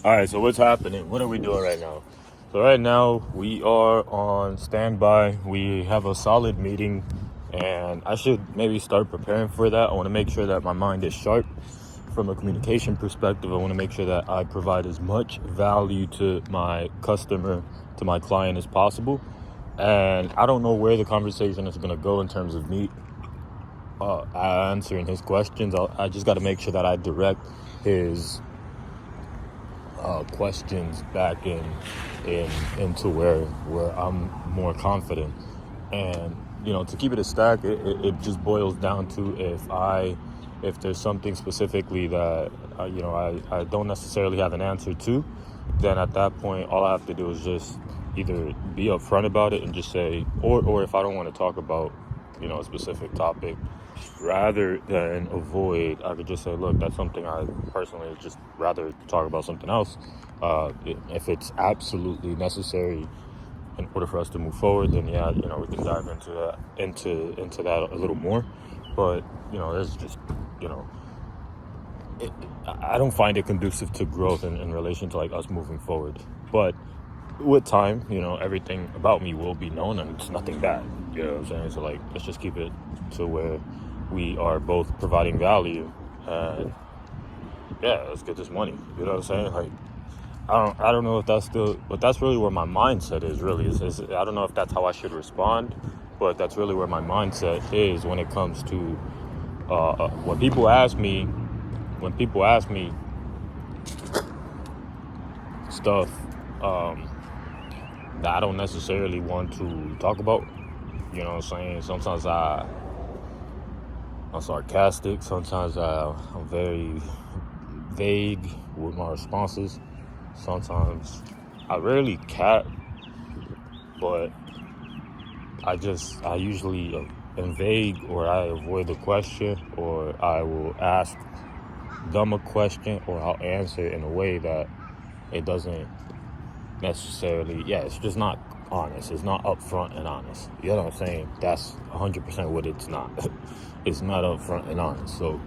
All right, so what's happening? What are we doing right now? So right now we are on standby. We have a solid meeting, and I should maybe start preparing for that. I want to make sure that my mind is sharp from a communication perspective. I want to make sure that I provide as much value to my customer, to my client as possible. And I don't know where the conversation is going to go in terms of me answering his questions. I just got to make sure that I direct his questions back into where I'm more confident. And to keep it a stack, it just boils down to if there's something specifically that I don't necessarily have an answer to, then at that point all I have to do is just either be upfront about it and just say, or if I don't want to talk about a specific topic, rather than avoid, I could just say, look, that's something I personally just rather talk about something else. If it's absolutely necessary in order for us to move forward, then we can dive into that a little more. But there's just I don't find it conducive to growth in relation to like us moving forward. But with time, everything about me will be known, and it's nothing bad. You know what I'm saying? So like, let's just keep it to where we are both providing value, and let's get this money. You know what I'm saying? Like, I don't know if that's but that's really where my mindset is. Really, I don't know if that's how I should respond, but that's really where my mindset is when it comes to when people ask me stuff that I don't necessarily want to talk about. You know what I'm saying? Sometimes I'm sarcastic. Sometimes I'm very vague with my responses. Sometimes I rarely cap, but I usually am vague, or I avoid the question, or I will ask them a question, or I'll answer in a way that it doesn't necessarily, it's just not honest. It's not upfront and honest. You know what I'm saying? That's 100% what it's not. It's not upfront and honest. So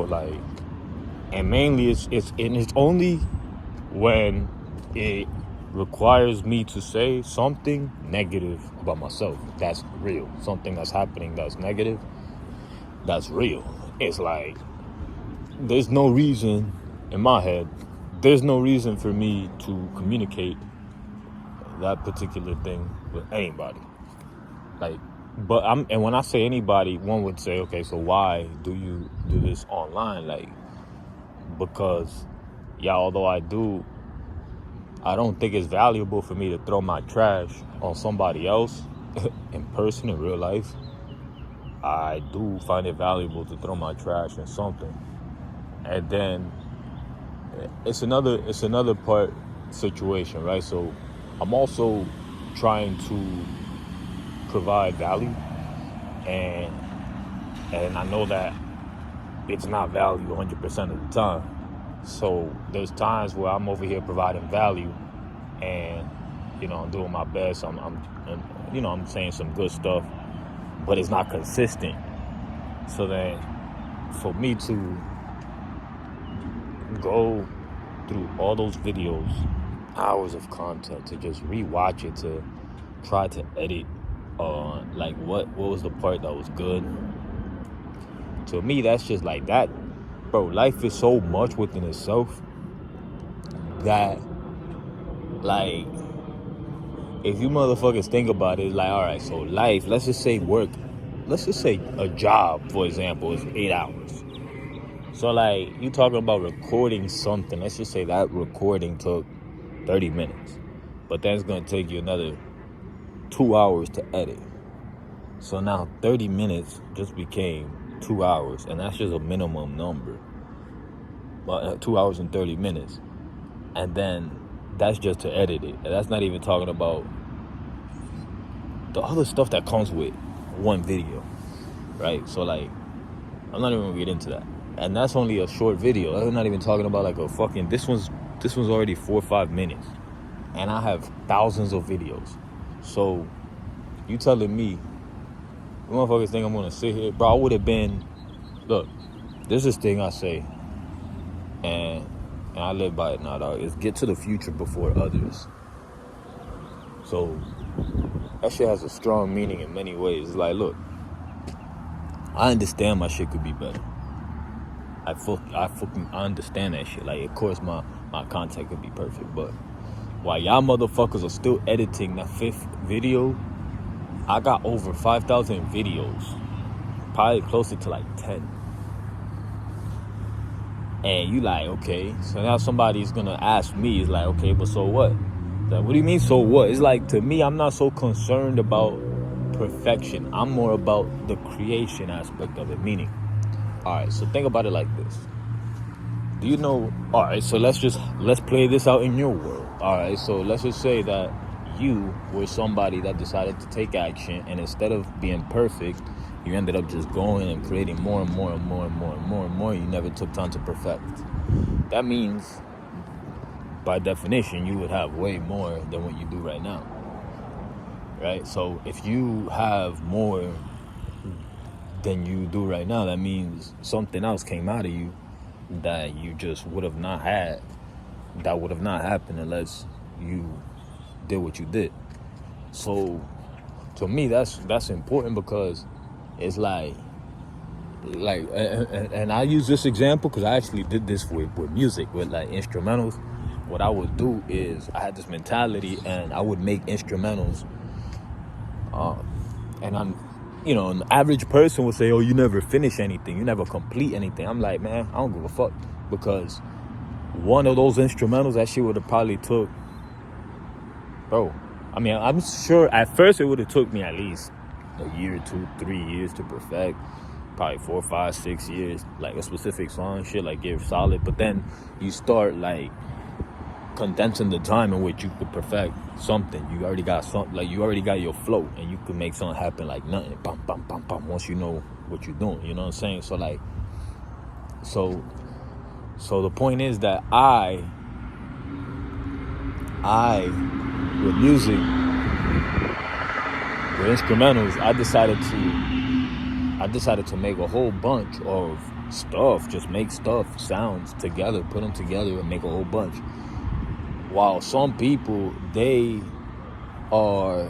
like, and mainly it's only when it requires me to say something negative about myself. That's real. Something that's happening that's negative, that's real. It's like, there's no reason in my head, there's no reason for me to communicate that particular thing with anybody. Like, and when I say anybody, one would say, okay, so why do you do this online? Like, because although I don't think it's valuable for me to throw my trash on somebody else in person, in real life. I do find it valuable to throw my trash in something. And then it's another part situation, right? So I'm also trying to provide value, and I know that it's not value 100% of the time. So there's times where I'm over here providing value, and I'm doing my best. I'm saying some good stuff, but it's not consistent. So then, for me to go through all those videos, hours of content, to just rewatch it, to try to edit on like what was the part that was good, to me that's just like that, bro. Life is so much within itself that, like, if you motherfuckers think about it, like, all right, so life, let's just say work, let's just say a job, for example, is 8 hours. So like, you talking about recording something, let's just say that recording took 30 minutes, but then it's going to take you another 2 hours to edit. So now 30 minutes just became 2 hours, and that's just a minimum number. But 2 hours and 30 minutes. And then that's just to edit it. And that's not even talking about the other stuff that comes with one video, right? So like, I'm not even gonna get into that. And that's only a short video. I'm not even talking about like a fucking, this one's already 4 or 5 minutes. And I have thousands of videos. So you telling me, you motherfuckers think I'm gonna sit here? Bro, I would have been, look, there's this thing I say, and and I live by it now, dog, is get to the future before others. So that shit has a strong meaning in many ways. It's like, look, I understand my shit could be better. I understand that shit. Like, of course, my content could be perfect, but while y'all motherfuckers are still editing that 5th video, I got over 5,000 videos, probably closer to like 10. And you like, okay, so now somebody's gonna ask me, it's like, okay, but so what? Like, what do you mean, so what? It's like, to me, I'm not so concerned about perfection. I'm more about the creation aspect of it. Meaning, all right, so think about it like this. Do you know, all right, so let's play this out in your world. All right, so let's just say that you were somebody that decided to take action, and instead of being perfect, you ended up just going and creating more and more and more and more and more and more. You never took time to perfect. That means, by definition, you would have way more than what you do right now. Right? So if you have more than you do right now, that means something else came out of you that you just would have not had. That would have not happened unless you did what you did. So to me, that's important, because it's like and I use this example because I actually did this with music, with like instrumentals. What I would do is, I had this mentality, and I would make instrumentals, and I'm, an average person would say, oh, you never finish anything, you never complete anything. I'm like, man, I don't give a fuck, because one of those instrumentals, that shit would have probably took, bro, I mean, I'm sure at first it would have took me at least a year, 2, 3 years to perfect, probably 4, 5, 6 years, like a specific song, shit, like get solid. But then you start like condensing the time in which you could perfect something. You already got something, like you already got your flow, and you could make something happen like nothing, bum, bum, bum, bum, once you know what you're doing, you know what I'm saying? So like, so the point is that I with music, with instrumentals, I decided to make a whole bunch of stuff, just make stuff, sounds together, put them together and make a whole bunch. While some people, they are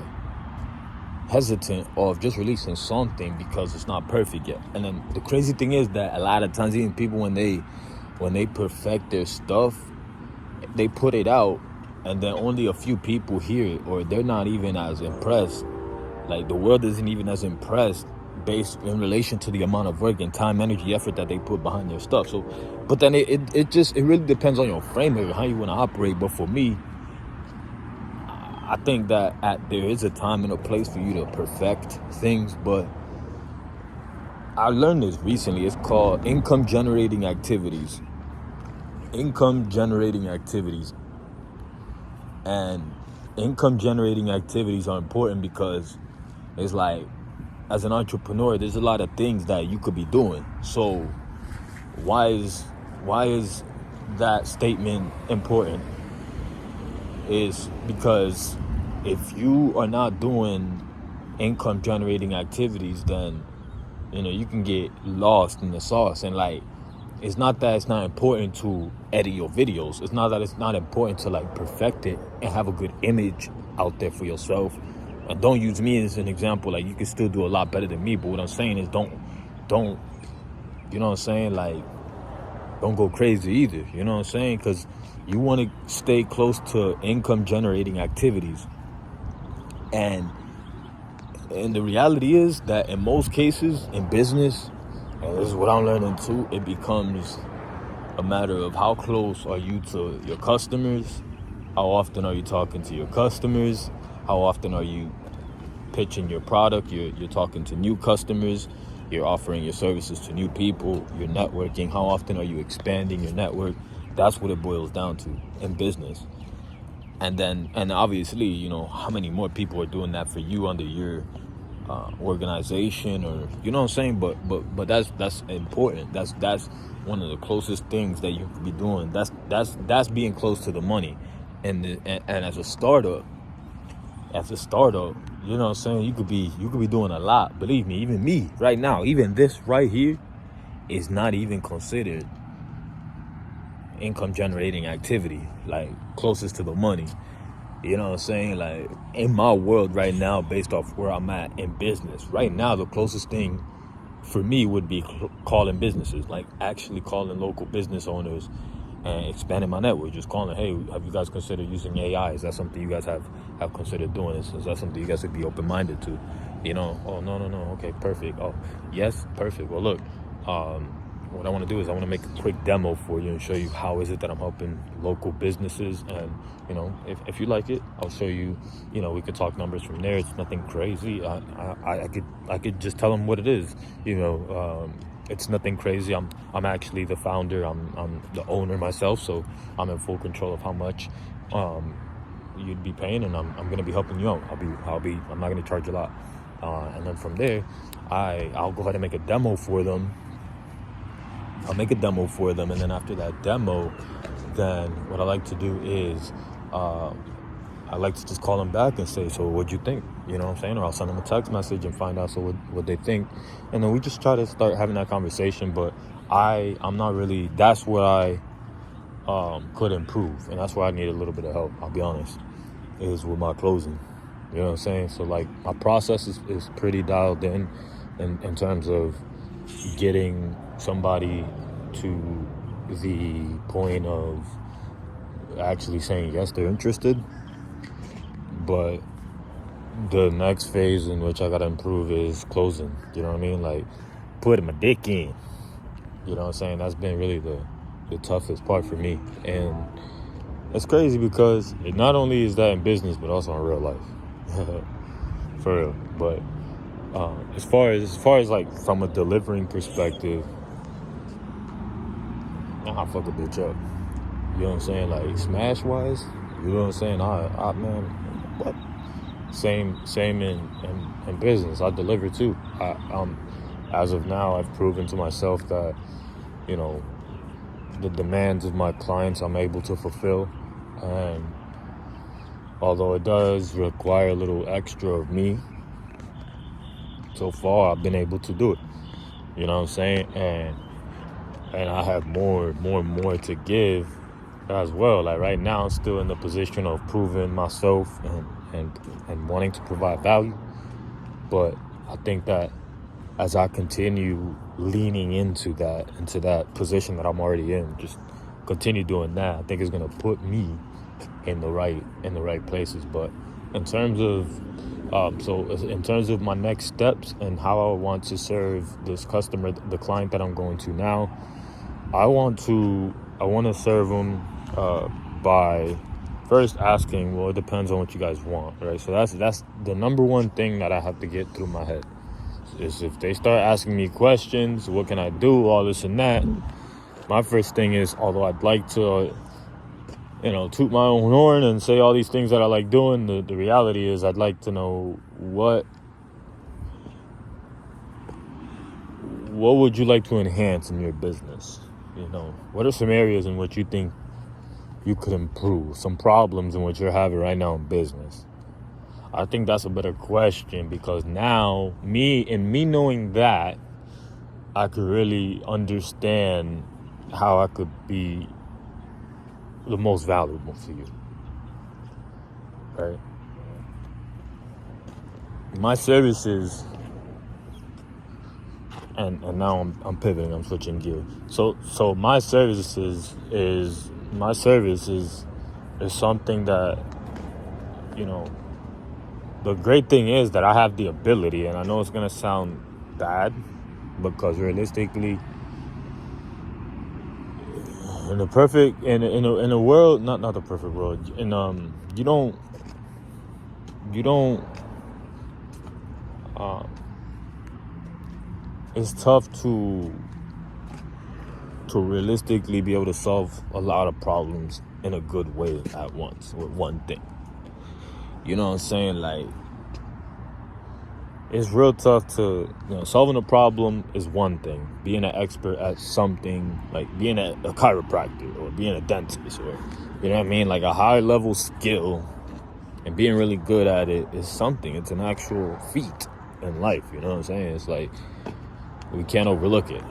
hesitant of just releasing something because it's not perfect yet. And then the crazy thing is that a lot of times, even people, when they perfect their stuff, they put it out, and then only a few people hear it, or they're not even as impressed. Like, the world isn't even as impressed based in relation to the amount of work and time, energy, effort that they put behind their stuff. So, but then it really depends on your framework, how you want to operate. But for me, I think that there is a time and a place for you to perfect things. But I learned this recently. It's called income generating activities. Income generating activities. And income generating activities are important because it's like, as an entrepreneur, there's a lot of things that you could be doing. So why is that statement important? Is because if you are not doing income generating activities, then you can get lost in the sauce. And like, it's not that it's not important to edit your videos. It's not that it's not important to like perfect it and have a good image out there for yourself. And don't use me as an example. Like, you can still do a lot better than me. But what I'm saying is, don't, you know what I'm saying? Like, don't go crazy either. You know what I'm saying? Because you want to stay close to income generating activities. And the reality is that in most cases in business, and this is what I'm learning too, it becomes a matter of how close are you to your customers? How often are you talking to your customers? How often are you pitching your product? You're talking to new customers. You're offering your services to new people. You're networking. How often are you expanding your network? That's what it boils down to in business. And obviously, how many more people are doing that for you under your organization, or you know what I'm saying? But that's important. That's one of the closest things that you could be doing. That's being close to the money. And as a startup, you know what I'm saying, you could be doing a lot. Believe me, even me right now, even this right here is not even considered income generating activity, like closest to the money. You know what I'm saying? Like in my world right now, based off where I'm at in business, right now the closest thing for me would be calling businesses, like actually calling local business owners and expanding my network. Just calling, hey, have you guys considered using AI? Is that something you guys have considered doing? Is that something you guys would be open-minded to? You know, oh, no, okay, perfect. Oh, yes, perfect. Well, look, what I want to do is I want to make a quick demo for you and show you how is it that I'm helping local businesses. And, you know, if you like it, I'll show you, you know, we could talk numbers from there. It's nothing crazy. I could just tell them what it is, you know. It's nothing crazy. I'm actually the founder. I'm the owner myself, so I'm in full control of how much you'd be paying, and I'm going to be helping you out. I'm not going to charge a lot. And then from there, I'll go ahead and make a demo for them. I'll make a demo for them, and then after that demo, then what I like to do is I like to just call them back and say, so what'd you think? You know what I'm saying? Or I'll send them a text message and find out what they think. And then we just try to start having that conversation. But I'm not really, that's where I could improve. And that's where I need a little bit of help, I'll be honest, is with my closing. You know what I'm saying? So like my process is pretty dialed in terms of getting somebody to the point of actually saying yes, they're interested. But the next phase in which I gotta improve is closing. You know what I mean? Like putting my dick in. You know what I'm saying? That's been really the toughest part for me. And it's crazy because it not only is that in business, but also in real life. For real. But as far as like from a delivering perspective, I fuck a bitch up. You know what I'm saying? Like smash wise, you know what I'm saying? I man, what? Same in business. I deliver too. As of now, I've proven to myself that, you know, the demands of my clients I'm able to fulfill. And although it does require a little extra of me, so far I've been able to do it. You know what I'm saying? And I have more to give as well. Like right now I'm still in the position of proving myself and wanting to provide value. But I think that as I continue leaning into that position that I'm already in, just continue doing that, I think it's gonna put me in the right places. But in terms of my next steps and how I want to serve this customer, the client that I'm going to now, I want to serve them by first asking, well, it depends on what you guys want, right? So that's the number one thing that I have to get through my head is if they start asking me questions, what can I do, all this and that, my first thing is, although I'd like to toot my own horn and say all these things that I like doing, the reality is I'd like to know what would you like to enhance in your business? You know, what are some areas in which you think you could improve, some problems in which you're having right now in business? I think that's a better question, because now me knowing that, I could really understand how I could be the most valuable for you, right? My services, and now I'm pivoting, I'm switching gears. So my service is something that, you know, the great thing is that I have the ability, and I know it's gonna sound bad, because realistically, in a world, not the perfect world, you don't it's tough to realistically be able to solve a lot of problems in a good way at once with one thing. You know what I'm saying? Like, it's real tough to, solving a problem is one thing. Being an expert at something, like being a chiropractor or being a dentist, or, you know what I mean? Like a high level skill and being really good at it is something. It's an actual feat in life. You know what I'm saying? It's like, we can't overlook it.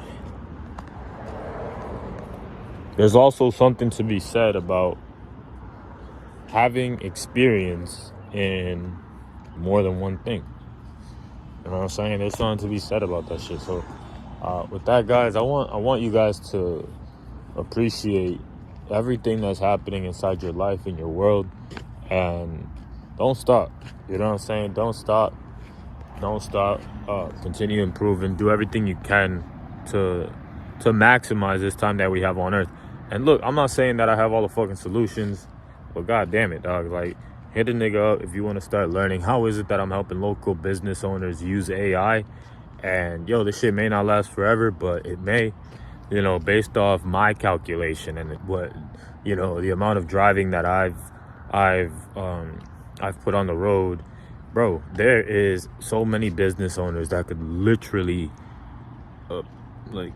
there's also something to be said about having experience in more than one thing. You know what I'm saying? There's something to be said about that shit. So with that, guys, I want you guys to appreciate everything that's happening inside your life, in your world, and don't stop. You know what I'm saying? Don't stop. Continue improving. Do everything you can to maximize this time that we have on Earth. And look, I'm not saying that I have all the fucking solutions, but god damn it, dog. Like, hit a nigga up if you want to start learning. How is it that I'm helping local business owners use AI? And yo, this shit may not last forever, but it may. You know, based off my calculation and what, you know, the amount of driving that I've put on the road, bro. There is so many business owners that could literally, like,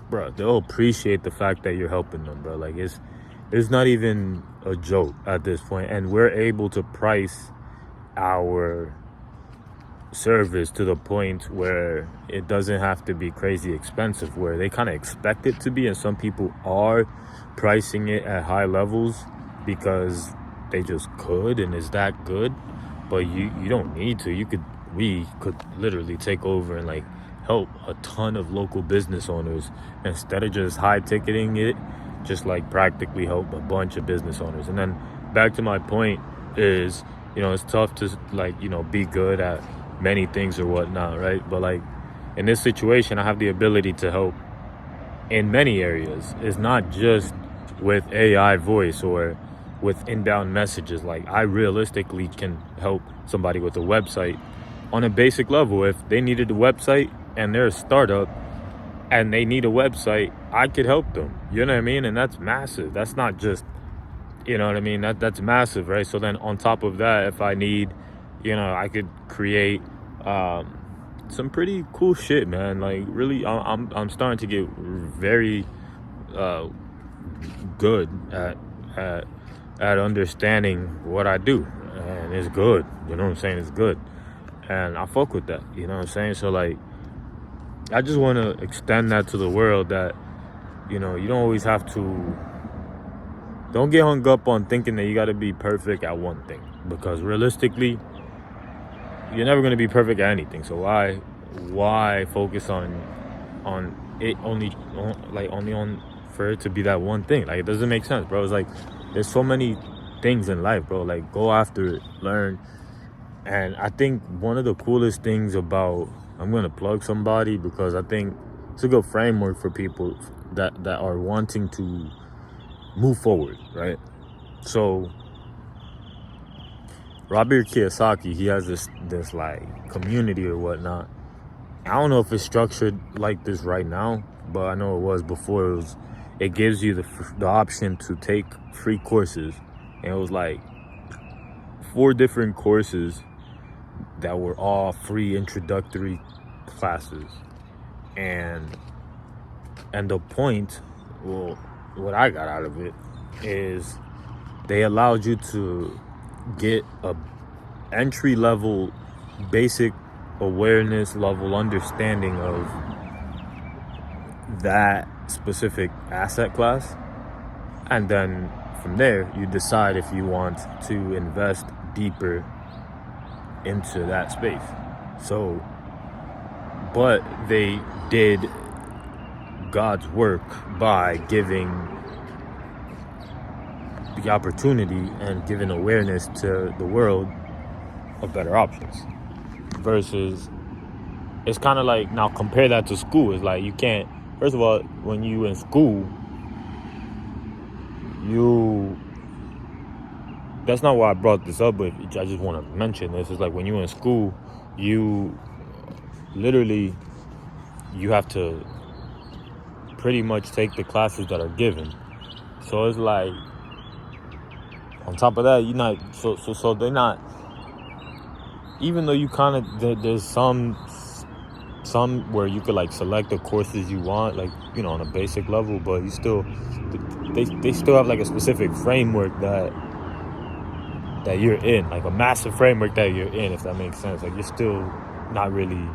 bro, they'll appreciate the fact that you're helping them, bro. Like, it's not even a joke at this point, and we're able to price our service to the point where it doesn't have to be crazy expensive, where they kind of expect it to be, and some people are pricing it at high levels because they just could and is that good. But you don't need to. We could literally take over and like help a ton of local business owners instead of just high ticketing it, just like practically help a bunch of business owners. And then back to my point is, you know, it's tough to like, you know, be good at many things or whatnot, right? But like in this situation, I have the ability to help in many areas. It's not just with AI voice or with inbound messages. Like, I realistically can help somebody with a website on a basic level. If they needed a website and they're a startup and they need a website, I could help them. You know what I mean? And that's massive. That's not just, you know what I mean? That's massive, right? So then on top of that, if I need, you know, I could create some pretty cool shit, man. Like, really, I'm starting to get very good at understanding what I do, and it's good. You know what I'm saying? It's good, and I fuck with that. You know what I'm saying? So like, I just want to extend that to the world, that, you know, you don't always have to. Don't get hung up on thinking that you got to be perfect at one thing, because realistically, you're never going to be perfect at anything. So why focus on it only on for it to be that one thing? Like, it doesn't make sense, bro. It's like, there's so many things in life, bro. Like, go after it, learn. And I think one of the coolest things about, I'm going to plug somebody because I think it's a good framework for people that are wanting to move forward, right? So Robert Kiyosaki, he has this like community or whatnot. I don't know if it's structured like this right now, but I know it was before. It gives you the option to take free courses, and it was like 4 different courses that were all free introductory classes. And the point, well, what I got out of it is they allowed you to get a entry level, basic awareness level understanding of that specific asset class, and then from there you decide if you want to invest deeper into that space. So, but they did God's work by giving the opportunity and giving awareness to the world of better options. Versus, it's kind of like, now compare that to school. It's like, you can't, first of all, when you in school, that's not why I brought this up, but I just want to mention this. It's like, when you're in school, you literally, you have to pretty much take the classes that are given. So it's like, on top of that, you're not, so they're not, even though you kind of, there's some where you could like select the courses you want, like, you know, on a basic level, but you still, they still have like a specific framework that you're in, like a massive framework that you're in, if that makes sense. Like, you're still not really,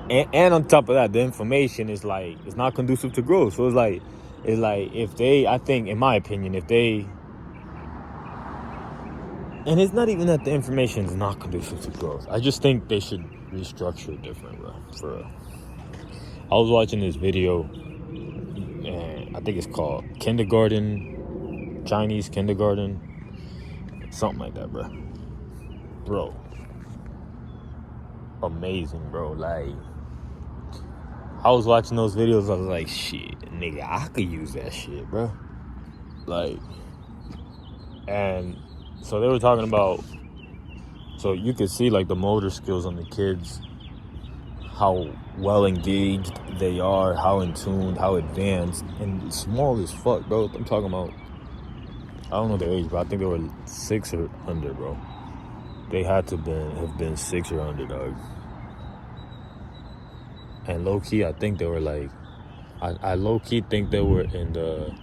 and on top of that, the information is like, it's not conducive to growth. So it's like if they, I think, in my opinion, if they, and it's not even that the information is not conducive to growth. I just think they should restructure it different, bro. For real. I was watching this video, and I think it's called Chinese kindergarten, something like that, bro. Bro, amazing, bro. Like, I was watching those videos, I was like, shit, nigga, I could use that shit, bro. Like, and so they were talking about, so you could see like the motor skills on the kids, how well engaged they are, how in tune, how advanced, and small as fuck, bro. I'm talking about, I don't know their age, but I think they were 6 or under, bro. They had to have been 6 or under, dog. And low key, I think they were like, I low key think they were in the,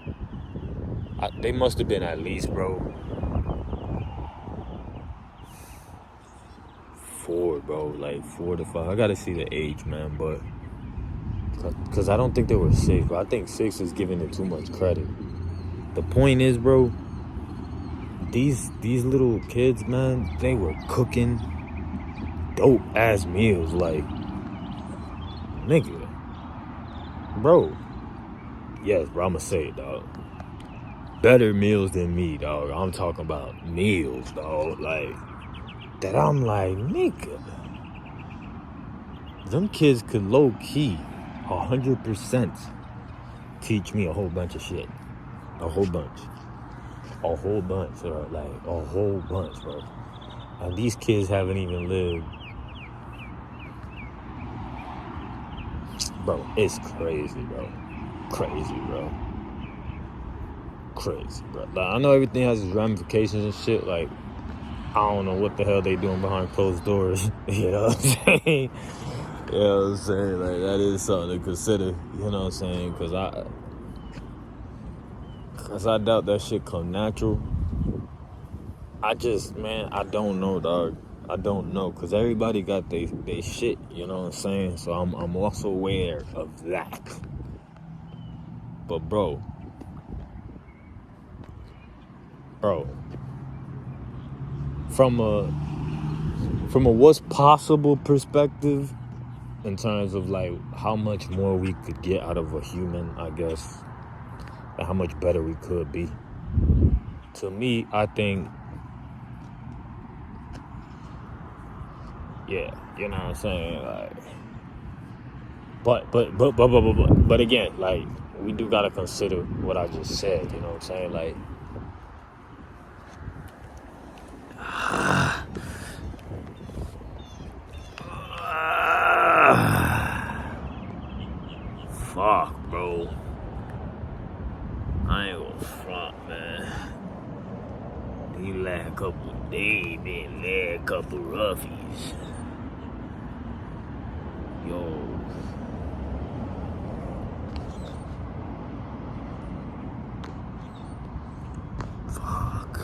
they must have been at least, bro, 4, bro, like 4 to 5. I gotta see the age, man, but because I don't think they were 6, but I think 6 is giving it too much credit. The point is, bro, these little kids, man, they were cooking dope ass meals, like, nigga, bro. Yes, bro, I'ma say it, dog. Better meals than me, dog. I'm talking about meals, dog. Like, that I'm like, nigga, them kids could low key 100% teach me a whole bunch of shit. A whole bunch, or like a whole bunch, bro. And these kids haven't even lived. Bro, it's crazy, bro. Crazy, bro. Like, I know everything has its ramifications and shit. Like, I don't know what the hell they doing behind closed doors. You know what I'm saying? You know what I'm saying? Like, that is something to consider. You know what I'm saying? Because I doubt that shit come natural. I don't know, dog. I don't know. Because everybody got they shit. You know what I'm saying? So I'm also aware of that. But, bro. From a what's possible perspective, in terms of like how much more we could get out of a human, I guess, and how much better we could be. To me, I think, yeah, you know what I'm saying, like, but again, like, we do gotta consider what I just said. You know what I'm saying, like. Fuck, bro. I ain't gonna front, man. These last couple days, man, last couple roughies. Yo. Fuck.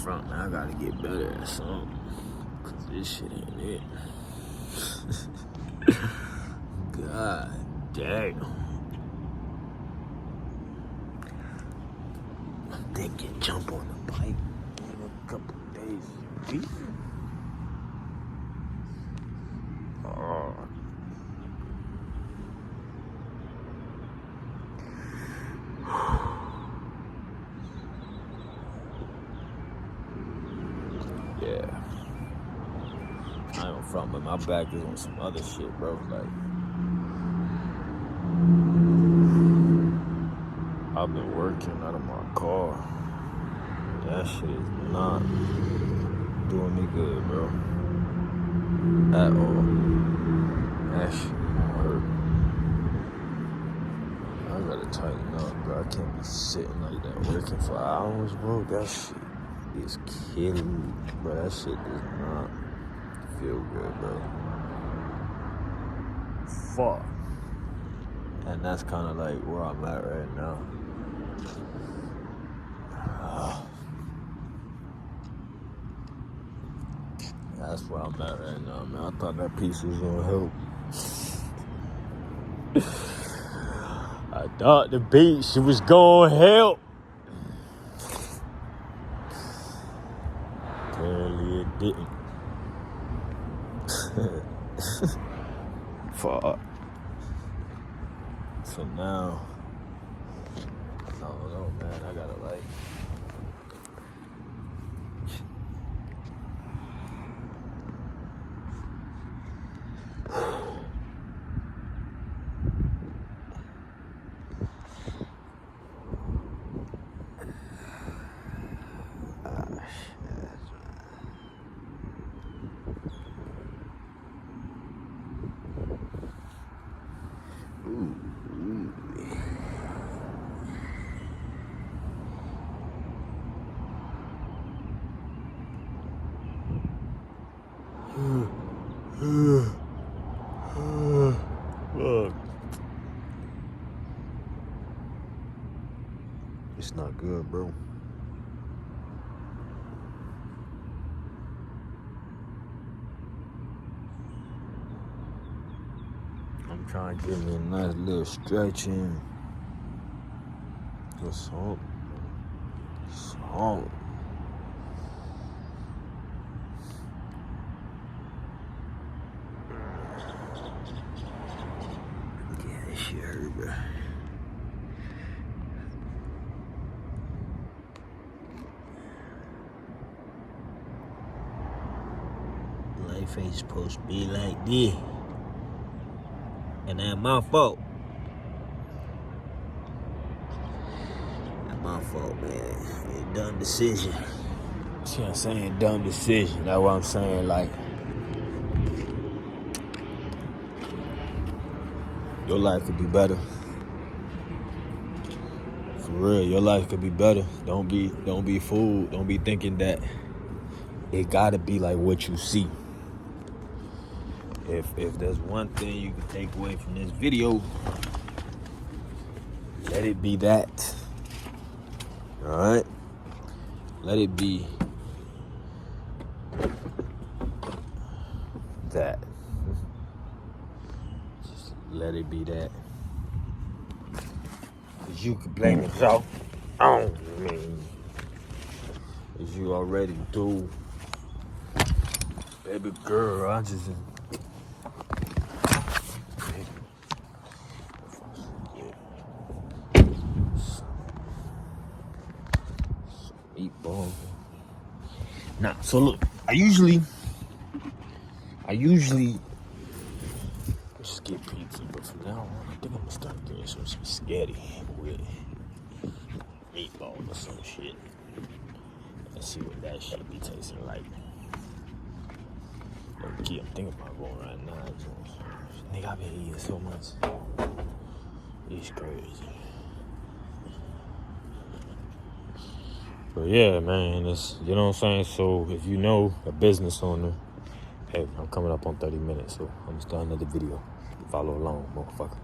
Front, man, I gotta get better at something, cause this shit ain't it. God damn. I'm thinking jump on the bike in a couple days. Oh. Yeah. I ain't front, but my back is on some other shit, bro. Like, I've been working out of my car. That shit is not doing me good, bro. At all. That shit hurt. I gotta tighten up, bro. I can't be sitting like that working for hours, bro. That shit is killing me, bro. That shit does not feel good, bro. Fuck. And that's kind of like where I'm at right now. That's where I'm at right now, man. I thought that piece was gonna help. I thought the beach was gonna help. Apparently it didn't. Fuck. So now, I don't know, man. I gotta like. Look. It's not good, bro. I'm trying to give me a nice little stretch in. With salt. Salt. Yeah, this shit hurt, bro. Life ain't supposed to be like this. And that's my fault. That's my fault, man. It's a dumb decision. See what I'm saying? Dumb decision. That's what I'm saying. Like, your life could be better. For real, your life could be better. Don't be fooled. Don't be thinking that it gotta be like what you see. If there's one thing you can take away from this video, let it be that. Alright? Let it be that. Just let it be that. Cause you can blame yourself. I mean, as you already do. Baby girl, I just... Meatball. Nah, so look, I usually just get pizza, but from now on, I think I'm gonna start getting some spaghetti with meatball or some shit. Let's see what that shit be tasting like. I'm thinking about going right now. Nigga, I've been eating so much. It's crazy. But yeah, man, it's, you know what I'm saying? So if you know a business owner, hey, I'm coming up on 30 minutes, so I'm gonna start another video. Follow along, motherfucker.